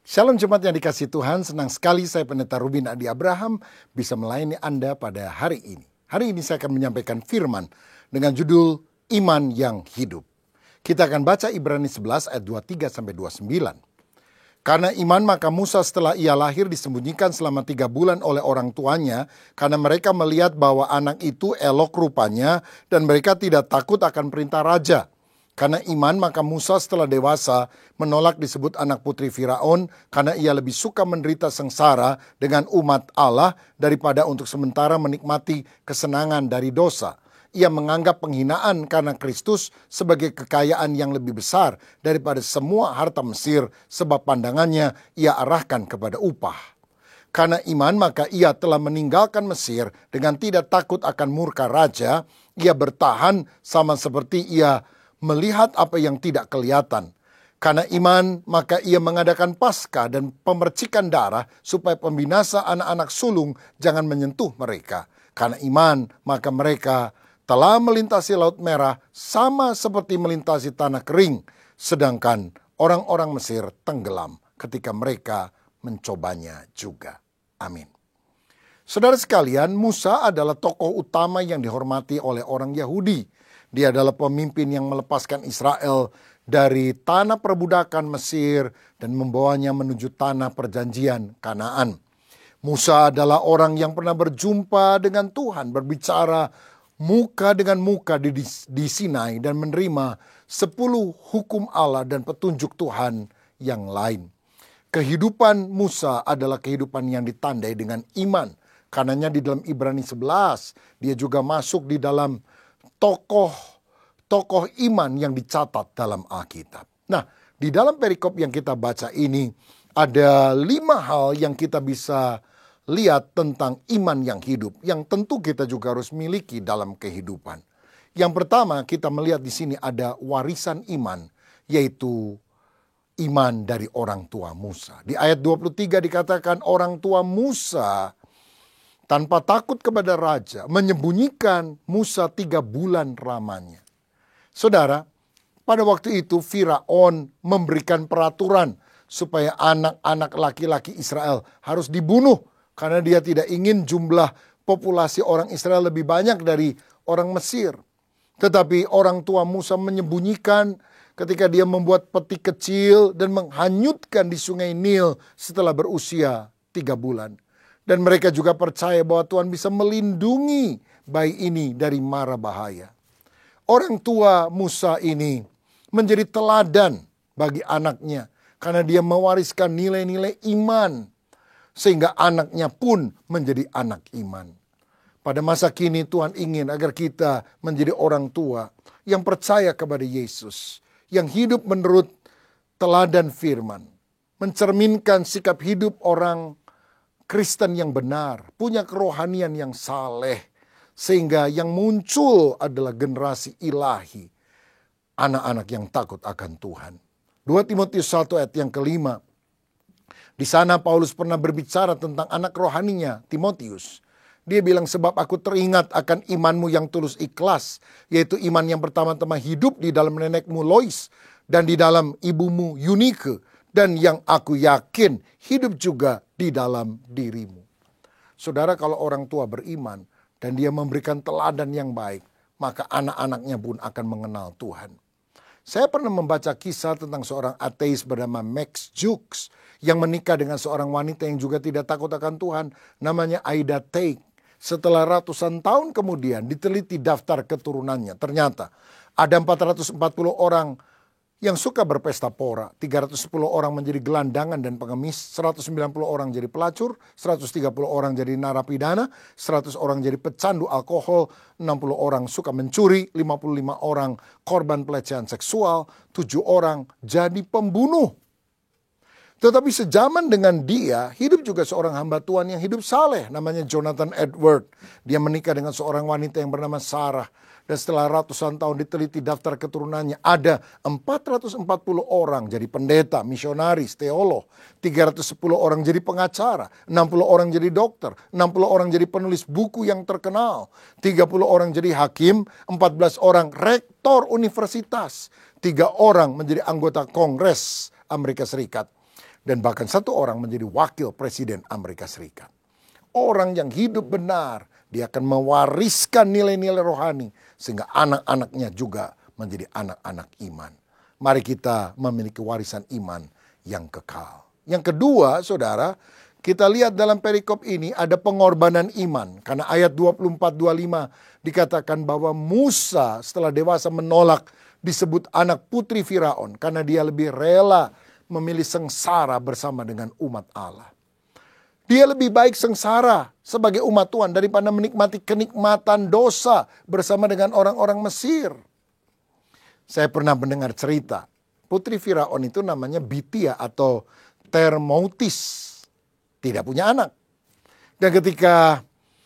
Shalom jemaat yang dikasihi Tuhan, senang sekali saya Pendeta Rubin Adi Abraham bisa melayani Anda pada hari ini. Hari ini saya akan menyampaikan firman dengan judul Iman yang Hidup. Kita akan baca Ibrani 11 ayat 23-29. Karena iman maka Musa setelah ia lahir disembunyikan selama 3 bulan oleh orang tuanya, karena mereka melihat bahwa anak itu elok rupanya dan mereka tidak takut akan perintah raja. Karena iman maka Musa setelah dewasa menolak disebut anak putri Firaun karena ia lebih suka menderita sengsara dengan umat Allah daripada untuk sementara menikmati kesenangan dari dosa. Ia menganggap penghinaan karena Kristus sebagai kekayaan yang lebih besar daripada semua harta Mesir, sebab pandangannya ia arahkan kepada upah. Karena iman maka ia telah meninggalkan Mesir dengan tidak takut akan murka raja. Ia bertahan sama seperti ia melihat apa yang tidak kelihatan. Karena iman, maka ia mengadakan Paskah dan pemercikan darah supaya pembinasa anak-anak sulung jangan menyentuh mereka. Karena iman, maka mereka telah melintasi Laut Merah sama seperti melintasi tanah kering. Sedangkan orang-orang Mesir tenggelam ketika mereka mencobanya juga. Amin. Saudara sekalian, Musa adalah tokoh utama yang dihormati oleh orang Yahudi. Dia adalah pemimpin yang melepaskan Israel dari tanah perbudakan Mesir dan membawanya menuju tanah perjanjian Kanaan. Musa adalah orang yang pernah berjumpa dengan Tuhan, berbicara muka dengan muka di Sinai dan menerima 10 hukum Allah dan petunjuk Tuhan yang lain. Kehidupan Musa adalah kehidupan yang ditandai dengan iman. Karenanya di dalam Ibrani 11, dia juga masuk di dalam tokoh iman yang dicatat dalam Alkitab. Nah, di dalam perikop yang kita baca ini ada 5 hal yang kita bisa lihat tentang iman yang hidup, yang tentu kita juga harus miliki dalam kehidupan. Yang pertama, kita melihat di sini ada warisan iman, yaitu iman dari orang tua Musa. Di ayat 23 dikatakan orang tua Musa tanpa takut kepada raja menyembunyikan Musa 3 bulan lamanya. Saudara, pada waktu itu Firaun memberikan peraturan supaya anak-anak laki-laki Israel harus dibunuh karena dia tidak ingin jumlah populasi orang Israel lebih banyak dari orang Mesir. Tetapi orang tua Musa menyembunyikan ketika dia membuat peti kecil dan menghanyutkan di sungai Nil setelah berusia 3 bulan. Dan mereka juga percaya bahwa Tuhan bisa melindungi bayi ini dari mara bahaya. Orang tua Musa ini menjadi teladan bagi anaknya karena dia mewariskan nilai-nilai iman sehingga anaknya pun menjadi anak iman. Pada masa kini Tuhan ingin agar kita menjadi orang tua yang percaya kepada Yesus, yang hidup menurut teladan firman, mencerminkan sikap hidup orang Kristen yang benar, punya kerohanian yang saleh, sehingga yang muncul adalah generasi ilahi, anak-anak yang takut akan Tuhan. 2 Timotius 1 ayat yang kelima. Di sana Paulus pernah berbicara tentang anak rohaninya, Timotius. Dia bilang, sebab aku teringat akan imanmu yang tulus ikhlas, yaitu iman yang pertama-tama hidup di dalam nenekmu Lois dan di dalam ibumu Eunike, dan yang aku yakin hidup juga di dalam dirimu. Saudara, kalau orang tua beriman dan dia memberikan teladan yang baik, maka anak-anaknya pun akan mengenal Tuhan. Saya pernah membaca kisah tentang seorang ateis bernama Max Jukes yang menikah dengan seorang wanita yang juga tidak takut akan Tuhan, namanya Ida Teig. Setelah ratusan tahun kemudian diteliti daftar keturunannya, ternyata ada 440 orang yang suka berpesta pora, 310 orang menjadi gelandangan dan pengemis, 190 orang jadi pelacur, 130 orang jadi narapidana, 100 orang jadi pecandu alkohol, 60 orang suka mencuri, 55 orang korban pelecehan seksual, 7 orang jadi pembunuh. Tetapi sejaman dengan dia, hidup juga seorang hamba Tuhan yang hidup saleh, namanya Jonathan Edward. Dia menikah dengan seorang wanita yang bernama Sarah. Dan setelah ratusan tahun diteliti daftar keturunannya, ada 440 orang jadi pendeta, misionaris, teolog. 310 orang jadi pengacara, 60 orang jadi dokter, 60 orang jadi penulis buku yang terkenal, 30 orang jadi hakim, 14 orang rektor universitas, 3 orang menjadi anggota Kongres Amerika Serikat. dan bahkan satu orang menjadi wakil presiden Amerika Serikat. Orang yang hidup benar, dia akan mewariskan nilai-nilai rohani sehingga anak-anaknya juga menjadi anak-anak iman. Mari kita memiliki warisan iman yang kekal. Yang kedua, saudara, kita lihat dalam perikop ini ada pengorbanan iman. Karena ayat 24-25 dikatakan bahwa Musa setelah dewasa menolak disebut anak putri Firaun. Karena dia lebih rela memilih sengsara bersama dengan umat Allah. Dia lebih baik sengsara sebagai umat Tuhan daripada menikmati kenikmatan dosa bersama dengan orang-orang Mesir. Saya pernah mendengar cerita, putri Firaun itu namanya Bitia atau Termoutis. Tidak punya anak. Dan ketika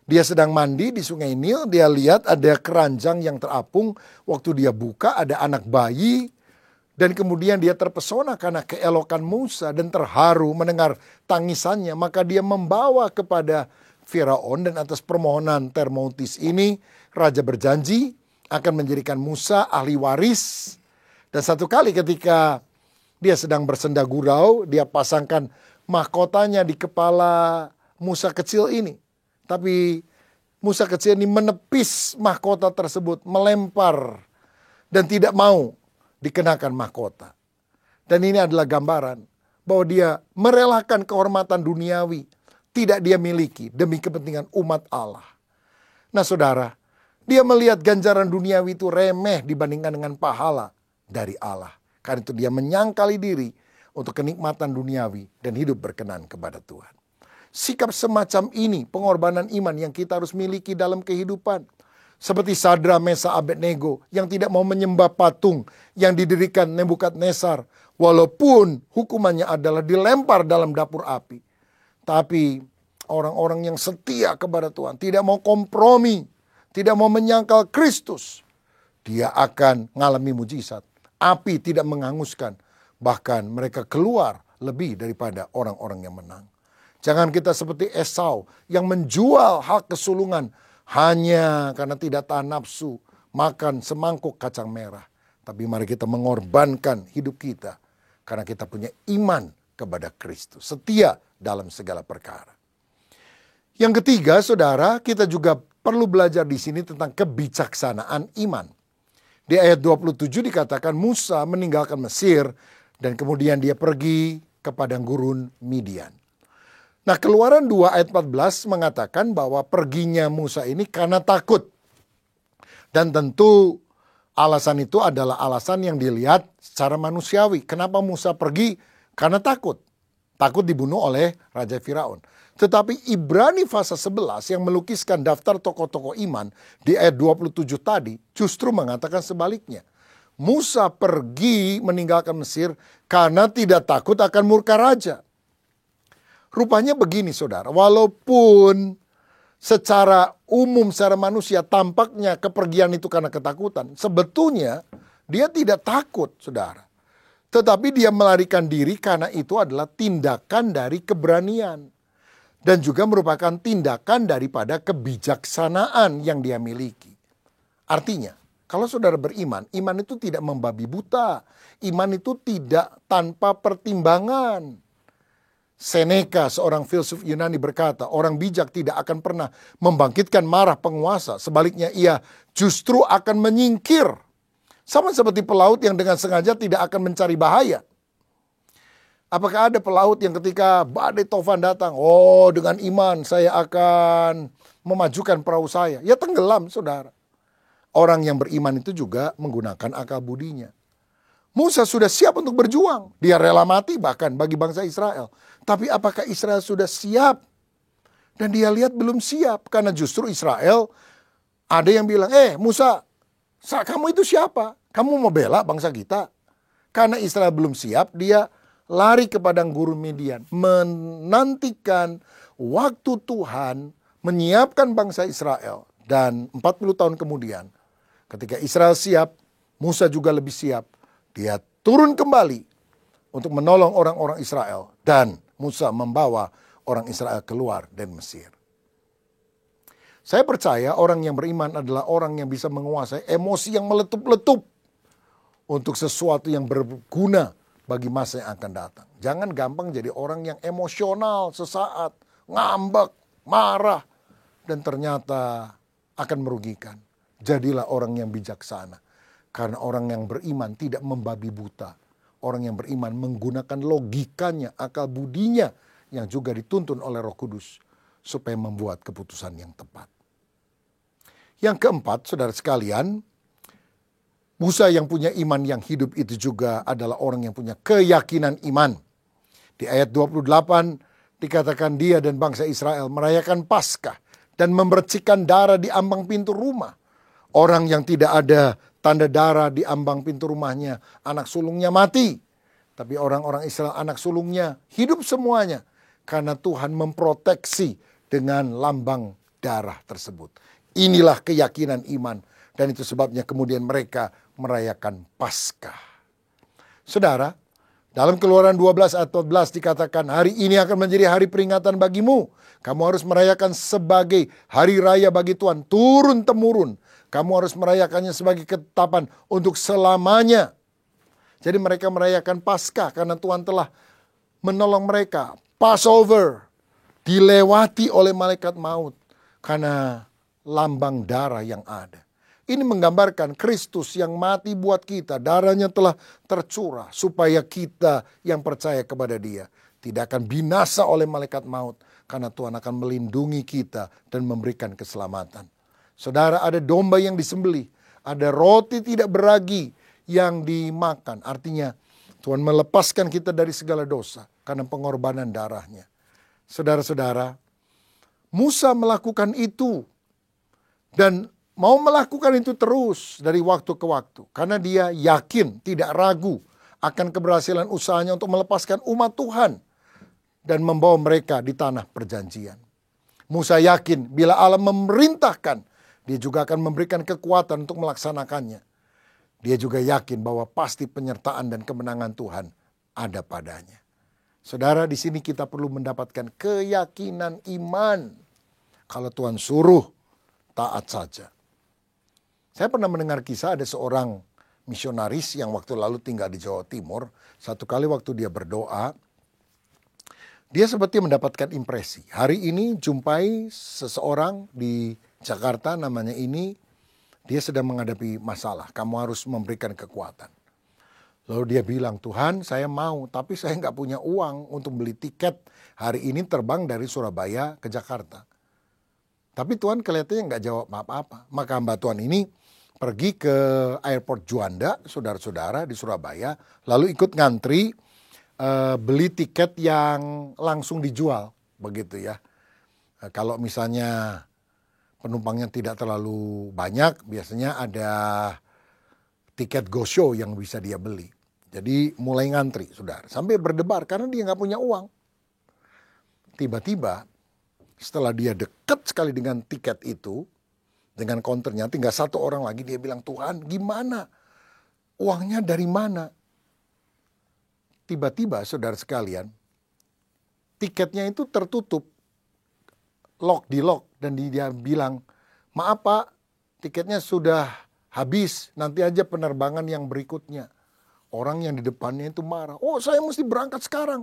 dia sedang mandi di sungai Nil, dia lihat ada keranjang yang terapung. Waktu dia buka ada anak bayi. Dan kemudian dia terpesona karena keelokan Musa dan terharu mendengar tangisannya. Maka dia membawa kepada Firaun, dan atas permohonan Termoutis ini raja berjanji akan menjadikan Musa ahli waris. Dan satu kali ketika dia sedang bersenda gurau, dia pasangkan mahkotanya di kepala Musa kecil ini. Tapi Musa kecil ini menepis mahkota tersebut, melempar dan tidak mau dikenakan mahkota. Dan ini adalah gambaran bahwa dia merelakan kehormatan duniawi tidak dia miliki demi kepentingan umat Allah. Nah saudara, dia melihat ganjaran duniawi itu remeh dibandingkan dengan pahala dari Allah. Karena itu dia menyangkali diri untuk kenikmatan duniawi dan hidup berkenan kepada Tuhan. Sikap semacam ini, pengorbanan iman yang kita harus miliki dalam kehidupan. Seperti Sadra, Mesa, Abednego yang tidak mau menyembah patung yang didirikan Nebukadnezar. Walaupun hukumannya adalah dilempar dalam dapur api. Tapi orang-orang yang setia kepada Tuhan, tidak mau kompromi, tidak mau menyangkal Kristus, dia akan mengalami mujizat. Api tidak menghanguskan, bahkan mereka keluar lebih daripada orang-orang yang menang. Jangan kita seperti Esau yang menjual hak kesulungan hanya karena tidak tahan nafsu makan semangkuk kacang merah. Tapi mari kita mengorbankan hidup kita karena kita punya iman kepada Kristus, setia dalam segala perkara. Yang ketiga, saudara, kita juga perlu belajar di sini tentang kebijaksanaan iman. Di ayat 27 dikatakan Musa meninggalkan Mesir dan kemudian dia pergi ke padang gurun Midian. Nah, Keluaran 2 ayat 14 mengatakan bahwa perginya Musa ini karena takut. Dan tentu alasan itu adalah alasan yang dilihat secara manusiawi. Kenapa Musa pergi? Karena takut. Takut dibunuh oleh Raja Firaun. Tetapi Ibrani pasal 11 yang melukiskan daftar tokoh-tokoh iman di ayat 27 tadi justru mengatakan sebaliknya. Musa pergi meninggalkan Mesir karena tidak takut akan murka raja. Rupanya begini saudara, walaupun secara umum, secara manusia tampaknya kepergian itu karena ketakutan. Sebetulnya dia tidak takut saudara. Tetapi dia melarikan diri karena itu adalah tindakan dari keberanian. Dan juga merupakan tindakan daripada kebijaksanaan yang dia miliki. Artinya, kalau saudara beriman, iman itu tidak membabi buta. Iman itu tidak tanpa pertimbangan. Seneca, seorang filsuf Yunani berkata, orang bijak tidak akan pernah membangkitkan marah penguasa. Sebaliknya ia justru akan menyingkir. Sama seperti pelaut yang dengan sengaja tidak akan mencari bahaya. Apakah ada pelaut yang ketika badai tofan datang, oh dengan iman saya akan memajukan perahu saya. Ya tenggelam saudara. Orang yang beriman itu juga menggunakan akal budinya. Musa sudah siap untuk berjuang. Dia rela mati bahkan bagi bangsa Israel. Tapi apakah Israel sudah siap? Dan dia lihat belum siap. Karena justru Israel ada yang bilang, Musa, kamu itu siapa? Kamu mau bela bangsa kita? Karena Israel belum siap, dia lari ke padang gurun Midian, menantikan waktu Tuhan menyiapkan bangsa Israel. Dan 40 tahun kemudian, ketika Israel siap, Musa juga lebih siap. Dia turun kembali untuk menolong orang-orang Israel. Dan Musa membawa orang Israel keluar dari Mesir. Saya percaya orang yang beriman adalah orang yang bisa menguasai emosi yang meletup-letup untuk sesuatu yang berguna bagi masa yang akan datang. Jangan gampang jadi orang yang emosional sesaat, ngambek, marah, dan ternyata akan merugikan. Jadilah orang yang bijaksana. Karena orang yang beriman tidak membabi buta. Orang yang beriman menggunakan logikanya, akal budinya yang juga dituntun oleh Roh Kudus supaya membuat keputusan yang tepat. Yang keempat, saudara sekalian, Musa yang punya iman yang hidup itu juga adalah orang yang punya keyakinan iman. Di ayat 28 dikatakan dia dan bangsa Israel merayakan Paskah dan memercikan darah di ambang pintu rumah. Orang yang tidak ada tanda darah di ambang pintu rumahnya, anak sulungnya mati. Tapi orang-orang Israel anak sulungnya hidup semuanya. Karena Tuhan memproteksi dengan lambang darah tersebut. Inilah keyakinan iman. Dan itu sebabnya kemudian mereka merayakan Paskah. Saudara, dalam Keluaran 12 ayat 14 dikatakan, hari ini akan menjadi hari peringatan bagimu. Kamu harus merayakan sebagai hari raya bagi Tuhan, turun-temurun. Kamu harus merayakannya sebagai ketetapan untuk selamanya. Jadi mereka merayakan Paskah karena Tuhan telah menolong mereka. Passover dilewati oleh malaikat maut karena lambang darah yang ada. Ini menggambarkan Kristus yang mati buat kita. Darahnya telah tercurah supaya kita yang percaya kepada Dia tidak akan binasa oleh malaikat maut. Karena Tuhan akan melindungi kita dan memberikan keselamatan. Saudara, ada domba yang disembelih. Ada roti tidak beragi yang dimakan. Artinya Tuhan melepaskan kita dari segala dosa karena pengorbanan darahnya. Saudara-saudara, Musa melakukan itu. Dan mau melakukan itu terus dari waktu ke waktu. Karena dia yakin, tidak ragu akan keberhasilan usahanya untuk melepaskan umat Tuhan. Dan membawa mereka di tanah perjanjian. Musa yakin bila Allah memerintahkan, dia juga akan memberikan kekuatan untuk melaksanakannya. Dia juga yakin bahwa pasti penyertaan dan kemenangan Tuhan ada padanya. Saudara, di sini kita perlu mendapatkan keyakinan iman. Kalau Tuhan suruh, taat saja. Saya pernah mendengar kisah ada seorang misionaris yang waktu lalu tinggal di Jawa Timur. Satu kali waktu dia berdoa, dia seperti mendapatkan impresi. Hari ini jumpai seseorang di Jakarta namanya ini, dia sedang menghadapi masalah. Kamu harus memberikan kekuatan. Lalu dia bilang, Tuhan saya mau, tapi saya nggak punya uang untuk beli tiket hari ini terbang dari Surabaya ke Jakarta. Tapi Tuhan kelihatannya nggak jawab apa-apa. Maka hamba Tuhan ini pergi ke airport Juanda, saudara-saudara di Surabaya, lalu ikut ngantri beli tiket yang langsung dijual, begitu ya. Kalau misalnya penumpangnya tidak terlalu banyak, biasanya ada tiket go show yang bisa dia beli. Jadi mulai ngantri, saudara, sampai berdebar karena dia nggak punya uang. Tiba-tiba setelah dia dekat sekali dengan tiket itu, dengan counternya, tinggal satu orang lagi, dia bilang, Tuhan gimana? Uangnya dari mana? Tiba-tiba saudara sekalian, tiketnya itu tertutup, di lock, dan dia bilang, maaf Pak, tiketnya sudah habis, nanti aja penerbangan yang berikutnya. Orang yang di depannya itu marah, oh saya mesti berangkat sekarang,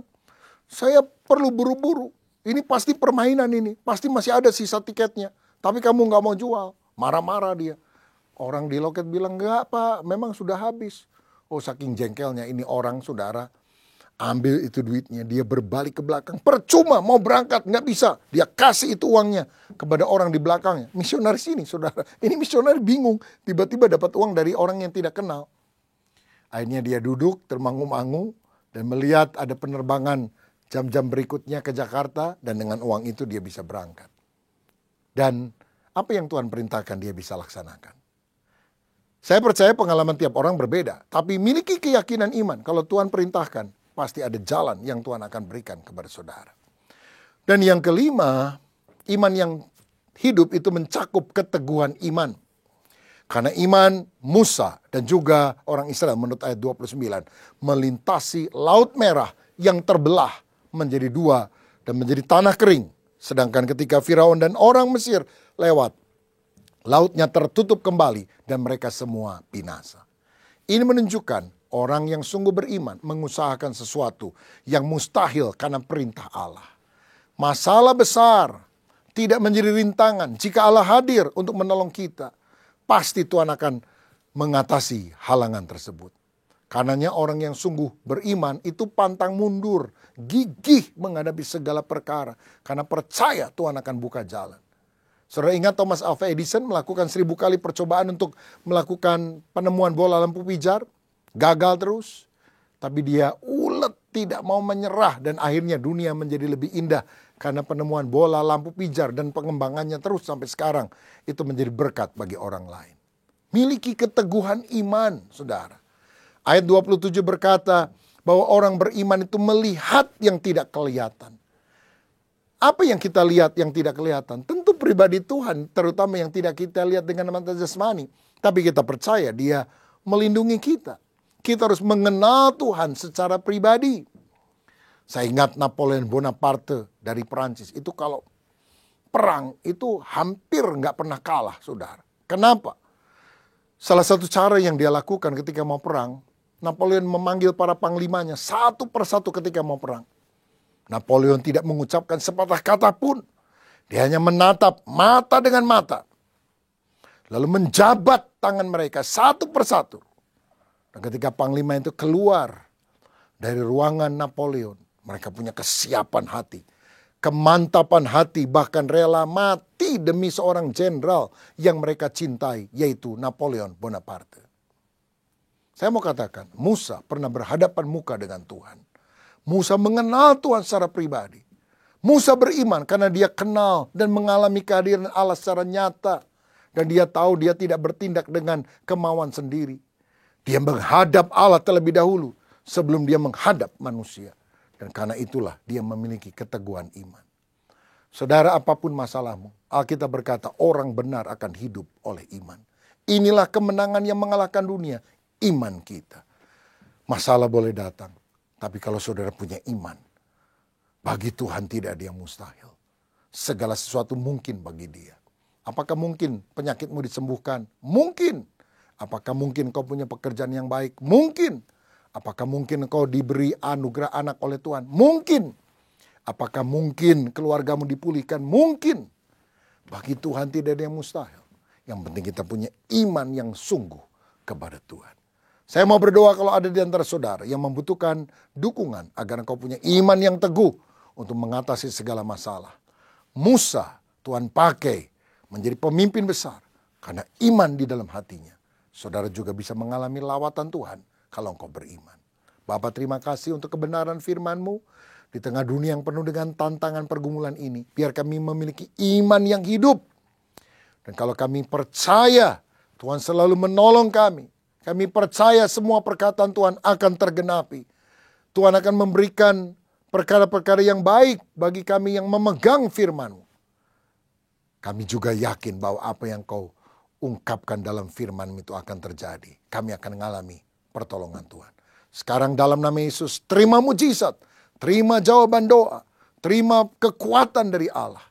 saya perlu buru-buru, ini pasti permainan ini, pasti masih ada sisa tiketnya, tapi kamu nggak mau jual. Marah-marah dia. Orang di loket bilang, enggak Pak, memang sudah habis. Oh saking jengkelnya ini orang, saudara, ambil itu duitnya, dia berbalik ke belakang, percuma mau berangkat, nggak bisa. Dia kasih itu uangnya kepada orang di belakangnya. Misionaris ini, saudara, ini misionaris bingung, tiba-tiba dapat uang dari orang yang tidak kenal. Akhirnya dia duduk termangu-mangu dan melihat ada penerbangan jam-jam berikutnya ke Jakarta, dan dengan uang itu dia bisa berangkat. Dan apa yang Tuhan perintahkan dia bisa laksanakan. Saya percaya pengalaman tiap orang berbeda, tapi miliki keyakinan iman. Kalau Tuhan perintahkan, pasti ada jalan yang Tuhan akan berikan kepada saudara. Dan yang kelima, iman yang hidup itu mencakup keteguhan iman. Karena iman Musa dan juga orang Israel menurut ayat 29 melintasi Laut Merah yang terbelah menjadi dua dan menjadi tanah kering. Sedangkan ketika Firaun dan orang Mesir lewat, lautnya tertutup kembali dan mereka semua binasa. Ini menunjukkan Orang yang sungguh beriman mengusahakan sesuatu yang mustahil karena perintah Allah. Masalah besar tidak menjadi rintangan jika Allah hadir untuk menolong kita. Pasti Tuhan akan mengatasi halangan tersebut. Karenanya orang yang sungguh beriman itu pantang mundur, gigih menghadapi segala perkara. Karena percaya Tuhan akan buka jalan. Saudara ingat Thomas Alva Edison melakukan 1000 kali percobaan untuk melakukan penemuan bola lampu pijar. Gagal terus. Tapi dia ulet, tidak mau menyerah. Dan akhirnya dunia menjadi lebih indah. Karena penemuan bola lampu pijar dan pengembangannya terus sampai sekarang. Itu menjadi berkat bagi orang lain. Miliki keteguhan iman, saudara. Ayat 27 berkata bahwa orang beriman itu melihat yang tidak kelihatan. Apa yang kita lihat yang tidak kelihatan? Tentu pribadi Tuhan, terutama yang tidak kita lihat dengan mata jasmani. Tapi kita percaya Dia melindungi kita. Kita harus mengenal Tuhan secara pribadi. Saya ingat Napoleon Bonaparte dari Perancis. Itu kalau perang itu hampir nggak pernah kalah, saudara. Kenapa? Salah satu cara yang dia lakukan ketika mau perang, Napoleon memanggil para panglimanya satu persatu ketika mau perang. Napoleon tidak mengucapkan sepatah kata pun. Dia hanya menatap mata dengan mata. Lalu menjabat tangan mereka satu persatu. Dan ketika panglima itu keluar dari ruangan Napoleon, mereka punya kesiapan hati, kemantapan hati, bahkan rela mati demi seorang jenderal yang mereka cintai, yaitu Napoleon Bonaparte. Saya mau katakan, Musa pernah berhadapan muka dengan Tuhan. Musa mengenal Tuhan secara pribadi. Musa beriman karena dia kenal dan mengalami kehadiran Allah secara nyata. Dan dia tahu dia tidak bertindak dengan kemauan sendiri. Dia menghadap Allah terlebih dahulu sebelum dia menghadap manusia. Dan karena itulah dia memiliki keteguhan iman. Saudara, apapun masalahmu, Alkitab berkata orang benar akan hidup oleh iman. Inilah kemenangan yang mengalahkan dunia, iman kita. Masalah boleh datang, tapi kalau saudara punya iman, bagi Tuhan tidak ada yang mustahil. Segala sesuatu mungkin bagi Dia. Apakah mungkin penyakitmu disembuhkan? Mungkin. Apakah mungkin kau punya pekerjaan yang baik? Mungkin. Apakah mungkin kau diberi anugerah anak oleh Tuhan? Mungkin. Apakah mungkin keluargamu dipulihkan? Mungkin. Bagi Tuhan tidak ada yang mustahil. Yang penting kita punya iman yang sungguh kepada Tuhan. Saya mau berdoa kalau ada di antara saudara yang membutuhkan dukungan agar engkau punya iman yang teguh untuk mengatasi segala masalah. Musa Tuhan pakai menjadi pemimpin besar karena iman di dalam hatinya. Saudara juga bisa mengalami lawatan Tuhan kalau engkau beriman. Bapa, terima kasih untuk kebenaran firman-Mu. Di tengah dunia yang penuh dengan tantangan pergumulan ini, biar kami memiliki iman yang hidup. Dan kalau kami percaya Tuhan selalu menolong kami, kami percaya semua perkataan Tuhan akan tergenapi. Tuhan akan memberikan perkara-perkara yang baik bagi kami yang memegang firman-Mu. Kami juga yakin bahwa apa yang Kau ungkapkan dalam firman-Mu itu akan terjadi. Kami akan mengalami pertolongan Tuhan. Sekarang dalam nama Yesus, terima mujizat, terima jawaban doa, terima kekuatan dari Allah.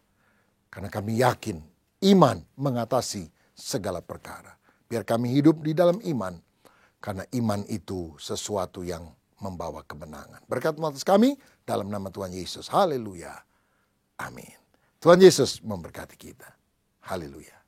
Karena kami yakin iman mengatasi segala perkara. Biar kami hidup di dalam iman, karena iman itu sesuatu yang membawa kemenangan. Berkat atas kami, dalam nama Tuhan Yesus. Haleluya. Amin. Tuhan Yesus memberkati kita. Haleluya.